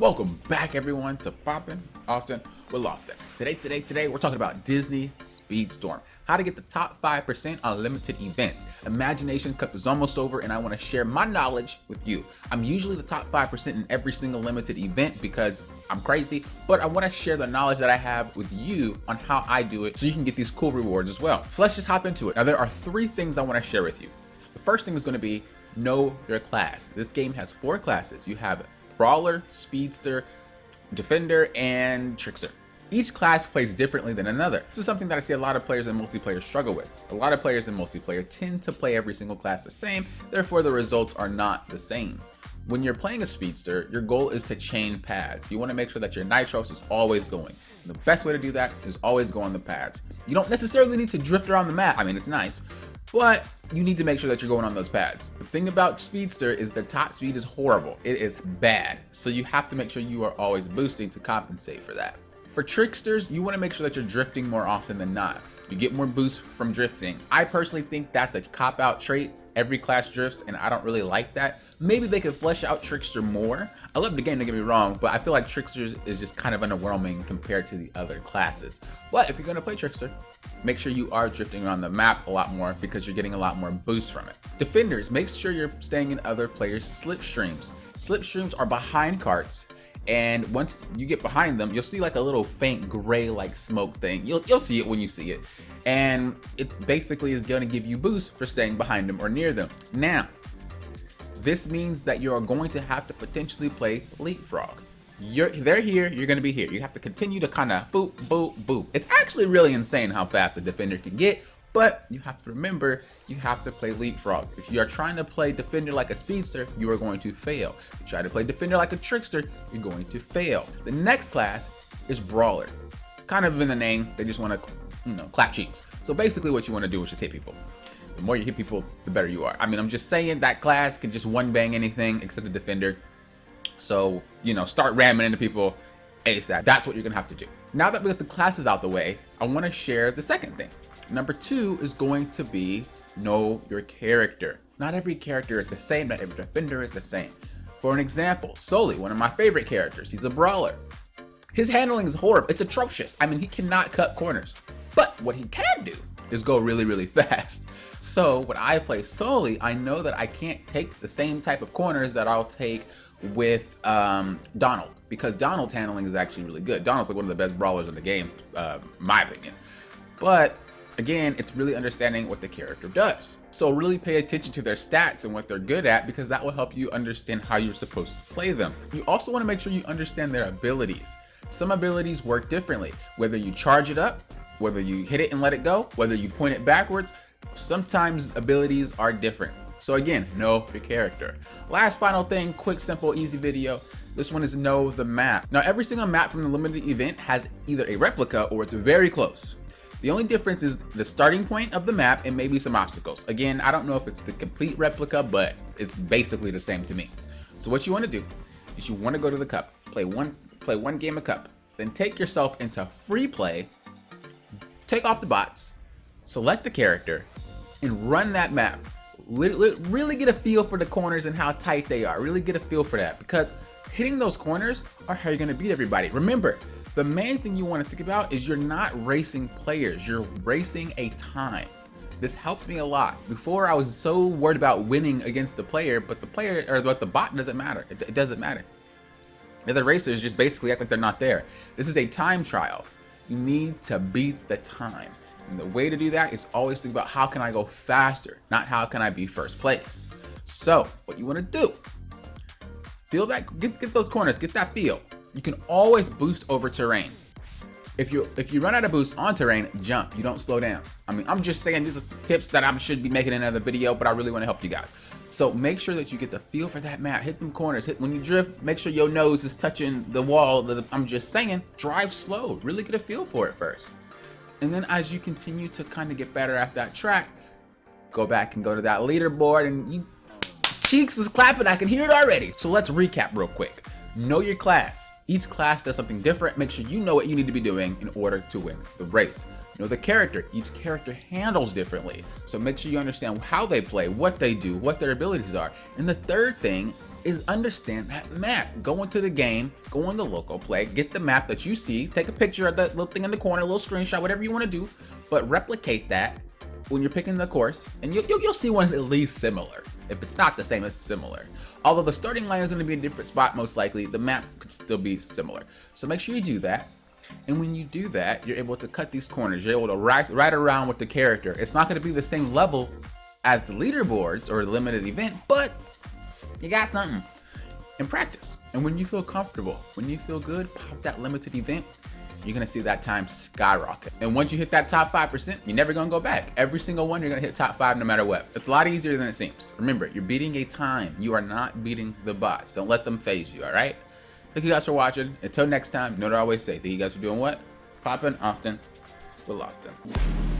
Welcome back, everyone, to Poppin' Often with Lofton. Today, we're talking about Disney Speedstorm. How to get the top 5% on limited events. Imagination Cup is almost over, and I want to share my knowledge with you. I'm usually the top 5% in every single limited event because I'm crazy, but I want to share the knowledge that I have with you on how I do it so you can get these cool rewards as well. So let's just hop into it. Now, there are 3 things I want to share with you. The first thing is going to be know your class. This game has 4 classes. You have Brawler, Speedster, Defender, and Trickster. Each class plays differently than another. This is something that I see a lot of players in multiplayer struggle with. A lot of players in multiplayer tend to play every single class the same, therefore the results are not the same. When you're playing a Speedster, your goal is to chain pads. You want to make sure that your Nitros is always going. And the best way to do that is always go on the pads. You don't necessarily need to drift around the map. I mean, it's nice, but you need to make sure that you're going on those pads. The thing about Speedster is the top speed is horrible. It is bad. So you have to make sure you are always boosting to compensate for that. For Tricksters, you want to make sure that you're drifting more often than not. You get more boost from drifting. I personally think that's a cop-out trait. Every class drifts, and I don't really like that. Maybe they could flesh out Trickster more. I love the game, don't get me wrong, but I feel like Trickster is just kind of underwhelming compared to the other classes. But if you're going to play Trickster, make sure you are drifting around the map a lot more because you're getting a lot more boost from it. Defenders, make sure you're staying in other players' slipstreams. Slipstreams are behind carts, and once you get behind them, you'll see like a little faint gray like smoke thing. You'll see it when you see it. And it basically is going to give you boost for staying behind them or near them. Now, this means that you are going to have to potentially play Leapfrog. They're here, you're going to be here. You have to continue to kind of boop, boop, boop. It's actually really insane how fast a defender can get, but you have to remember, you have to play Leapfrog. If you are trying to play Defender like a Speedster, you are going to fail. If you try to play Defender like a Trickster, you're going to fail. The next class is Brawler. Kind of in the name, they just want to, clap cheeks. So basically what you want to do is just hit people. The more you hit people, the better you are. I mean, I'm just saying that class can just one bang anything except a Defender. So, start ramming into people ASAP. That's what you're going to have to do. Now that we got the classes out the way, I want to share the second thing. Number 2 is going to be know your character. Not every character is the same. Not every Defender is the same. For an example, Sully, one of my favorite characters, he's a Brawler. His handling is horrible. It's atrocious. I mean, he cannot cut corners. But what he can do is go really, really fast. So when I play Sully, I know that I can't take the same type of corners that I'll take with Donald, because Donald's handling is actually really good. Donald's like one of the best brawlers in the game, my opinion. But again, it's really understanding what the character does. So really pay attention to their stats and what they're good at, because that will help you understand how you're supposed to play them. You also want to make sure you understand their abilities. Some abilities work differently, whether you charge it up, whether you hit it and let it go, whether you point it backwards. Sometimes abilities are different. So again, know your character. Last final thing, quick, simple, easy video. This one is know the map. Now, every single map from the limited event has either a replica or it's very close. The only difference is the starting point of the map and maybe some obstacles. Again, I don't know if it's the complete replica, but it's basically the same to me. So what you want to do is you want to go to the cup, play one game of cup, then take yourself into free play, take off the bots, select the character, and run that map. Really get a feel for the corners and how tight they are. Really get a feel for that, because hitting those corners are how you're going to beat everybody. Remember, the main thing you want to think about is you're not racing players, you're racing a time. This helped me a lot. Before, I was so worried about winning against the player, but the bot doesn't matter. It doesn't matter. The other racers just basically act like they're not there. This is a time trial. You need to beat the time. And the way to do that is always think about how can I go faster, not how can I be first place. So what you want to do, feel that, get those corners, get that feel. You can always boost over terrain. If you run out of boost on terrain, jump. You don't slow down. I mean, I'm just saying these are some tips that I should be making in another video, but I really want to help you guys. So make sure that you get the feel for that map. Hit them corners. When you drift, make sure your nose is touching the wall. I'm just saying, drive slow. Really get a feel for it first. And then as you continue to kind of get better at that track, go back and go to that leaderboard, and cheeks is clapping. I can hear it already. So let's recap real quick. Know your class. Each class does something different. Make sure you know what you need to be doing in order to win the race. Know the character. Each character handles differently. So make sure you understand how they play, what they do, what their abilities are. And the third thing is understand that map. Go into the game, go on the local play, get the map that you see, take a picture of that little thing in the corner, a little screenshot, whatever you want to do, but replicate that when you're picking the course, and you'll see one at least similar. If it's not the same, it's similar. Although the starting line is going to be a different spot, most likely, the map could still be similar. So make sure you do that. And when you do that, you're able to cut these corners. You're able to ride around with the character. It's not going to be the same level as the leaderboards or the limited event, but you got something in practice. And when you feel comfortable, when you feel good, pop that limited event, you're gonna see that time skyrocket. And once you hit that top 5%, you're never gonna go back. Every single one, you're gonna hit top 5 no matter what. It's a lot easier than it seems. Remember, you're beating a time. You are not beating the bots. Don't let them phase you, all right? Thank you guys for watching. Until next time, you know what I always say. Thank you guys for doing what? Popping often, with often.